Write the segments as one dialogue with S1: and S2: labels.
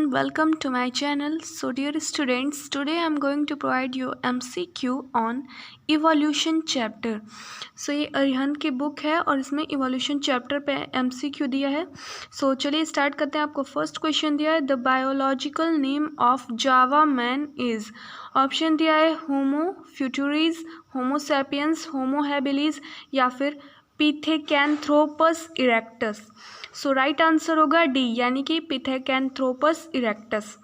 S1: everyone, welcome to my channel. So dear students, today I am going to provide you MCQ on evolution chapter. So ये अरिहंत की book है और इसमें evolution chapter पे MCQ दिया है. So चलिए स्टार्ट करते हैं. आपको फर्स्ट क्वेश्चन दिया है, the biological name of Java man is. Option दिया है होमो फ्यूटुरीज, होमो सैपियंस, होमो हैबिलिस या फिर पिथेकैंथ्रोपस इरेक्टस. सो राइट आंसर होगा डी, यानी कि पिथेकैंथ्रोपस इरेक्टस.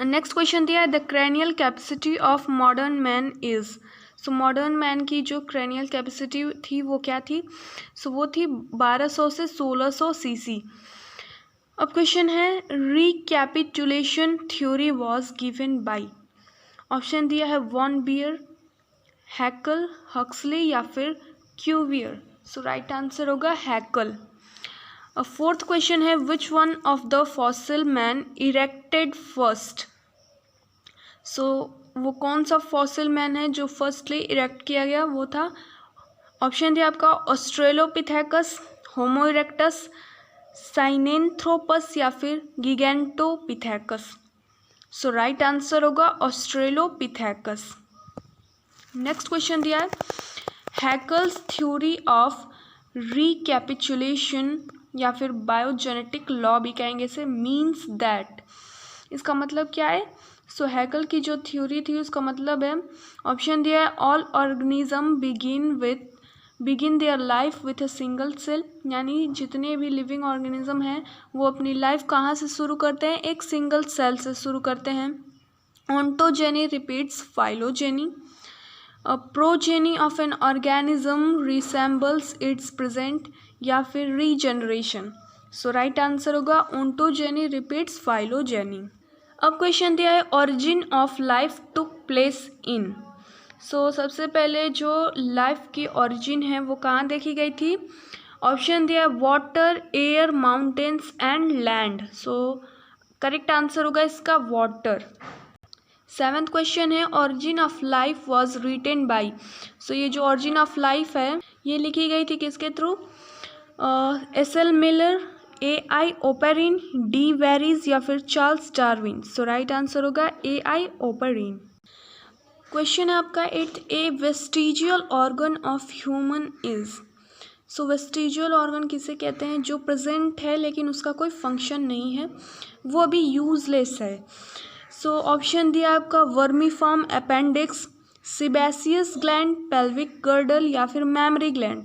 S1: नेक्स्ट क्वेश्चन दिया है, the cranial capacity of modern man is. So modern man की जो क्रेनियल कैपेसिटी थी वो क्या थी? सो वो थी 1200 से 1600 सीसी. अब क्वेश्चन है, recapitulation theory was given by. Option दिया है वॉन बियर, हैकल, हक्सली या फिर क्यूवियर. सो राइट आंसर होगा हैकल. फोर्थ क्वेश्चन है, which one of the fossil man erected first. So वो कौन सा फॉसिल मैन है जो फर्स्टली इरेक्ट किया गया? वो था, ऑप्शन दिया आपका ऑस्ट्रेलोपिथेकस, होमो इरेक्टस, साइनेंथ्रोपस या फिर गिगेंटोपिथेकस. सो राइट आंसर होगा ऑस्ट्रेलोपिथेकस. नेक्स्ट क्वेश्चन दिया है, हैकल्स थ्योरी ऑफ रिकैपिचुलेशन या फिर बायोजेनेटिक लॉ भी कहेंगे इसे, मीन्स दैट. इसका मतलब क्या है? सो हैकल की जो थ्योरी थी उसका मतलब है, ऑप्शन दिया है all organism begin their life with a single cell. यानी जितने भी लिविंग ऑर्गेनिज्म हैं वो अपनी लाइफ कहाँ से शुरू करते हैं? एक सिंगल सेल से शुरू करते हैं. Ontogeny repeats phylogeny. Progeny of an organism resembles its present या फिर रीजनरेशन. सो राइट आंसर होगा ऑन्टोजेनी रिपीट्स फाइलोजेनी. अब क्वेश्चन दिया है, origin of life took place in. So सबसे पहले जो लाइफ की ओरिजिन है वो कहाँ देखी गई थी? ऑप्शन दिया है water, air, mountains and land. So correct answer होगा इसका वाटर. सेवेंथ क्वेश्चन है, origin of life was written by. So ये जो ओरिजिन ऑफ लाइफ है ये लिखी गई थी किसके through? SL. Miller, AI. Oparin, D. Varies या फिर चार्ल्स डार्विन. सो राइट आंसर होगा ए.आई. ओपेरिन. क्वेश्चन है आपका eighth, A vestigial organ of human is. So vestigial organ किसे कहते हैं? जो प्रेजेंट है लेकिन उसका कोई फंक्शन नहीं है, वो अभी यूजलेस है. सो ऑप्शन दिया आपका vermiform appendix, sebaceous gland, pelvic girdle या फिर मेमरी ग्लैंड.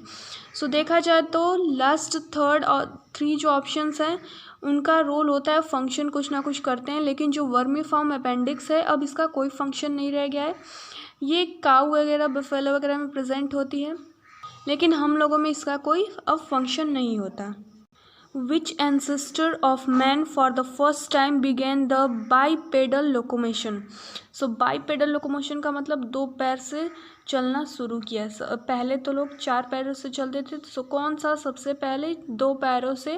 S1: सो देखा जाए तो लास्ट, थर्ड और थ्री जो ऑप्शंस हैं उनका रोल होता है, फंक्शन कुछ ना कुछ करते हैं. लेकिन जो वर्मीफॉर्म अपेंडिक्स है अब इसका कोई फंक्शन नहीं रह गया है. ये काऊ वगैरह, बफेलो वगैरह में प्रेजेंट होती है लेकिन हम लोगों में इसका कोई अब फंक्शन नहीं होता. Which ancestor of man for the first time began the bipedal locomotion? So bipedal locomotion का मतलब दो पैर से चलना शुरू किया. पहले तो लोग चार पैरों से चलते थे. सो कौन सा सबसे पहले दो पैरों से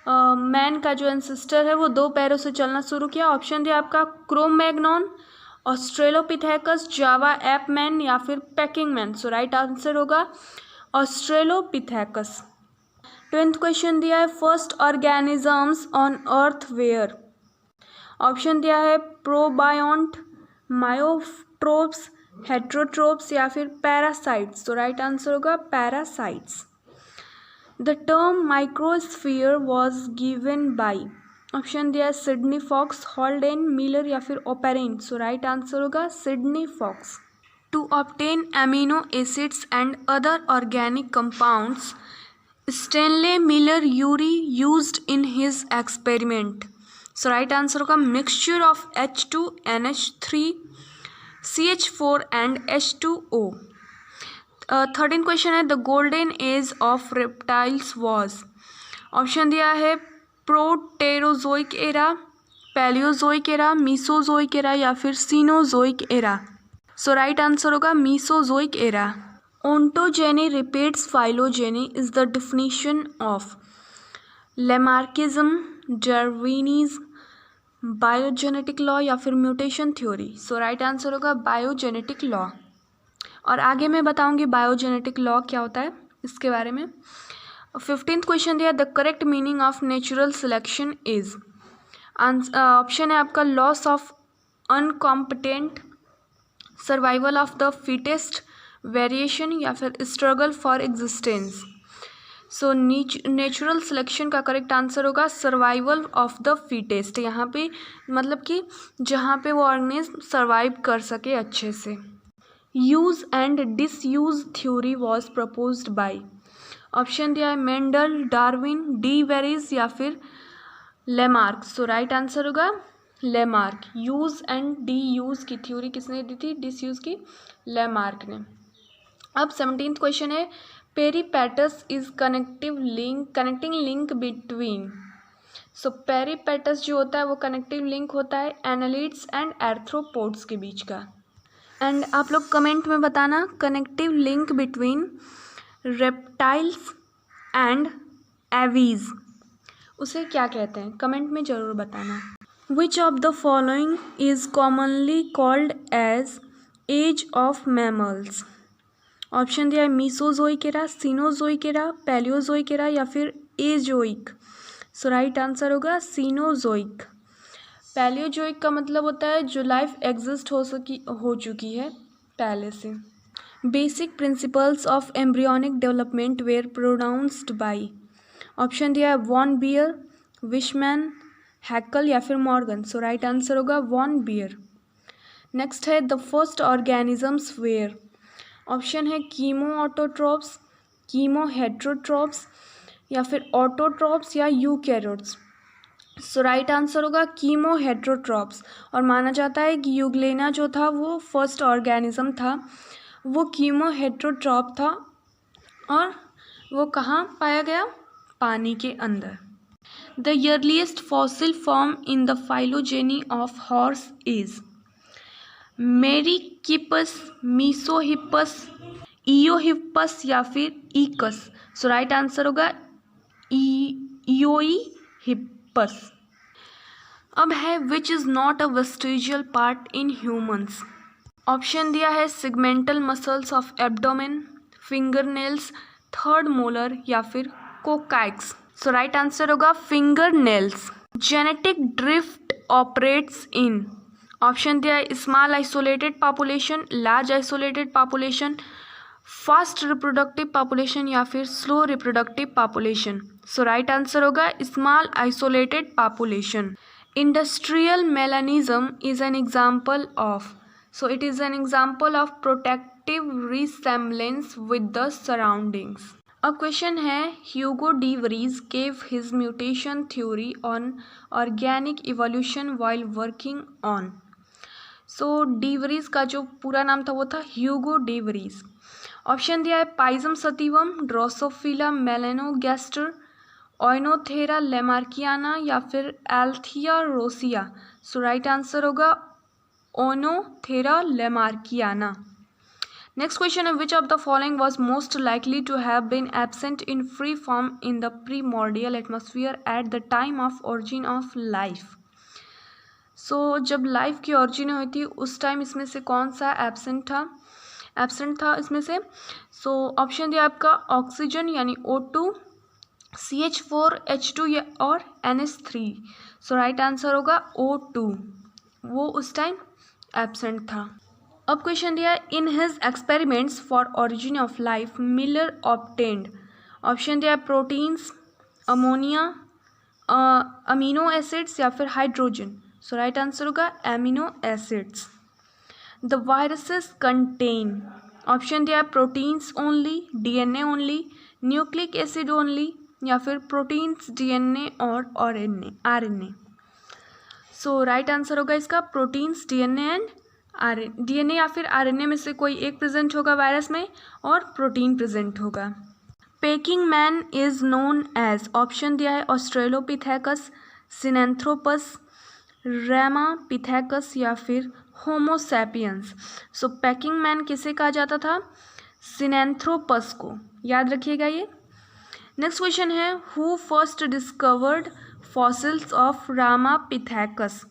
S1: मैन का जो एंसेस्टर है वो दो पैरों से चलना शुरू किया? ऑप्शन दिया आपका क्रोमैग्नॉन, ऑस्ट्रेलोपिथेकस, जावा एपमैन या फिर Peking man. So right answer होगा ऑस्ट्रेलोपिथेकस. 10th क्वेश्चन दिया है, first organisms on earth were. Option दिया है प्रोबायोंट, मायोट्रोप्स, हेट्रोट्रोप्स या फिर पैरासाइट्स. तो राइट आंसर होगा parasites. The term microsphere was given by. Option दिया है सिडनी फॉक्स, हॉल्डेन, मिलर या फिर ओपेरिन. सो राइट आंसर होगा Sidney Fox. To obtain amino acids and other organic compounds, Stanley Miller Urey used in his experiment. So right answer होगा mixture of H2, NH3, CH4 and H2O. 13th question है, the golden age of reptiles was. Option दिया है Proterozoic era, Palaeozoic era, Mesozoic era या फिर Cenozoic era. सो right answer होगा Mesozoic era. Ontogeny repeats phylogeny is the definition of Lamarckism, Darwinism, biogenetic law या फिर mutation theory. सो right answer होगा biogenetic law. और आगे मैं बताऊंगी बायोजेनेटिक लॉ क्या होता है इसके बारे में. 15th क्वेश्चन दिया, the correct meaning of natural selection is. Option है आपका loss of incompetent, survival of the fittest, variation या फिर struggle for existence. So natural selection का करेक्ट आंसर होगा सर्वाइवल ऑफ द फिटेस्ट। यहाँ पे मतलब कि जहाँ पे वो ऑर्गेनिज्म सर्वाइव कर सके अच्छे से। Use and disuse theory was proposed by. Option दिया है मेंडल, डार्विन, डी वेरीज या फिर लेमार्क। सो राइट आंसर होगा Lamarck. Use and D use की थ्योरी किसने दी थी? डिसयूज की लेमार्क ने। अब 17th क्वेश्चन है peripatus is connecting link between. So peripatus जो होता है वो कनेक्टिव लिंक होता है एनालिड्स एंड आर्थ्रोपोड्स के बीच का। एंड आप लोग कमेंट में बताना connective link between reptiles and aves उसे क्या कहते हैं, कमेंट में ज़रूर बताना। Which of the following is commonly called as age of mammals. Option दिया है Mesozoic era, Cenozoic era, Palaeozoic era या फिर एजोइक। सो राइट आंसर होगा सीनोजोइक। पैलियोजोइक का मतलब होता है जो लाइफ एग्जिस्ट हो चुकी है पहले से। Basic principles of embryonic development were pronounced by. Option दिया है वॉन बियर, विशमैन, हैकल या फिर मॉर्गन। सो राइट आंसर होगा वॉन बियर। नेक्स्ट है the first organisms were. Option है कीमो ऑटोट्रॉप्स, कीमो हेट्रोट्रॉप्स या फिर ऑटोट्रॉप्स या यूकैरियोट्स। सो राइट आंसर होगा कीमो हेट्रोट्रॉप्स। और माना जाता है कि यूग्लेना जो था वो फर्स्ट ऑर्गेनिज्म था, वो कीमो हेट्रोट्रॉप था और वो कहाँ पाया गया? पानी के अंदर। The earliest fossil form in the phylogeny of horse is Merychippus, Mesohippus, Eohippus या फिर ईकस। सो राइट आंसर होगा इयोहिपस। अब है which is not a vestigial part in humans. Option दिया है segmental muscles of abdomen, finger nails, third molar या फिर कोकाइक्स। सो राइट आंसर होगा finger nails. Genetic drift operates in. Option दिया है small isolated population, large isolated population, fast reproductive population या फिर slow reproductive population. सो right answer होगा small isolated population. Industrial melanism is an example of. So it is an example of protective resemblance with the surroundings. अब question है Hugo de worries gave his mutation theory on organic evolution while working on. So D worries का जो पूरा नाम था वो था Hugo de worries. Option दिया है पाइजम सतीवम, ड्रोसोफिला मेलेनोगैस्टर, ओइनोथेरा लेमार्कियाना या फिर Althaea rosea. So right answer होगा ओइनोथेरा लेमार्कियाना। नेक्स्ट क्वेश्चन है which of the following was most likely to have been absent in free form in the primordial atmosphere at the time of origin of life. So जब life की origin हुई थी उस time इसमें से कौन सा एब्सेंट था इसमें से। सो ऑप्शन दिया आपका ऑक्सीजन यानी O2, CH4H2 और NH3। सो राइट आंसर होगा O2, वो उस टाइम एब्सेंट था। अब क्वेश्चन दिया है in his experiments for origin of life Miller obtained. Option दिया है प्रोटीन्स, अमोनिया, अमीनो एसिड्स या फिर हाइड्रोजन। सो राइट आंसर होगा amino acids. The viruses contain. Option दिया है proteins only, DNA only, nucleic acid only या फिर प्रोटीन्स, DNA और RNA। सो राइट आंसर होगा इसका प्रोटीन्स, DNA या फिर RNA में से कोई एक प्रेजेंट होगा वायरस में और प्रोटीन प्रेजेंट होगा। Peking man is known as. Option दिया है ऑस्ट्रेलोपिथेकस, सिनेंथ्रोपस, रैमापिथेकस या फिर होमोसैपियंस। सो पेकिंग मैन किसे कहा जाता था? सिनेंथ्रोपस को, याद रखिएगा ये। नेक्स्ट क्वेश्चन है who first discovered fossils of Ramapithecus.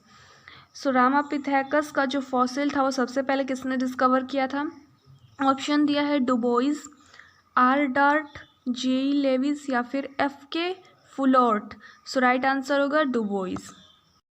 S1: So Ramapithecus का जो फॉसिल था वो सबसे पहले किसने डिस्कवर किया था? ऑप्शन दिया है Dubois, R. Dart, J. Lewis या फिर F. K. Fuhlrott. So right answer होगा डुबोइस।